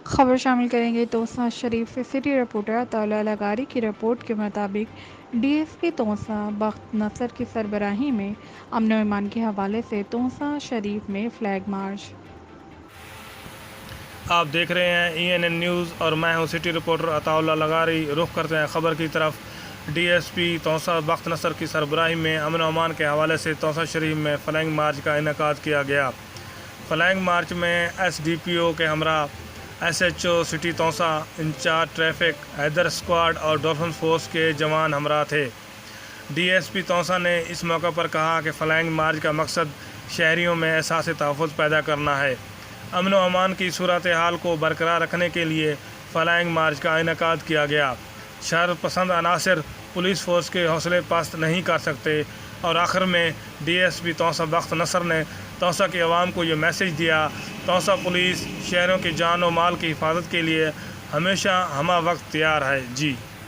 خبر شامل کریں گے توسہ شریف سے سٹی رپورٹر عطاءاللہ لغاری کی رپورٹ کے مطابق ڈی ایس پی توسہ بخت نصر کی سربراہی میں امن و امان کے حوالے سے توسہ شریف میں فلیگ مارچ۔ آپ دیکھ رہے ہیں ENN نیوز اور میں ہوں سٹی رپورٹر عطاءاللہ لغاری۔ رخ کرتے ہیں خبر کی طرف۔ ڈی ایس پی توسہ بخت نصر کی سربراہی میں امن و امان کے حوالے سے توسہ شریف میں فلائنگ مارچ کا انعقاد کیا گیا۔ فلائنگ مارچ میں SDPO کے ہمراہ SHO city Taunsa, incharge traffic Haider squad اور ڈولفن فورس کے جوان ہمراہ تھے۔ ڈی ایس پی توسہ نے اس موقع پر کہا کہ فلائنگ مارچ کا مقصد شہریوں میں احساس تحفظ پیدا کرنا ہے۔ امن و امان کی صورتحال کو برقرار رکھنے کے لیے فلائنگ مارچ کا انعقاد کیا گیا۔ شرار پسند عناصر پولیس فورس کے حوصلے پست نہیں کر سکتے۔ اور آخر میں ڈی ایس پی توسہ بخت نصر نے توسہ کے عوام کو یہ میسج دیا: توسہ پولیس شہریوں کی جان و مال کی حفاظت کے لیے ہمیشہ ہمہ وقت تیار ہے۔ جی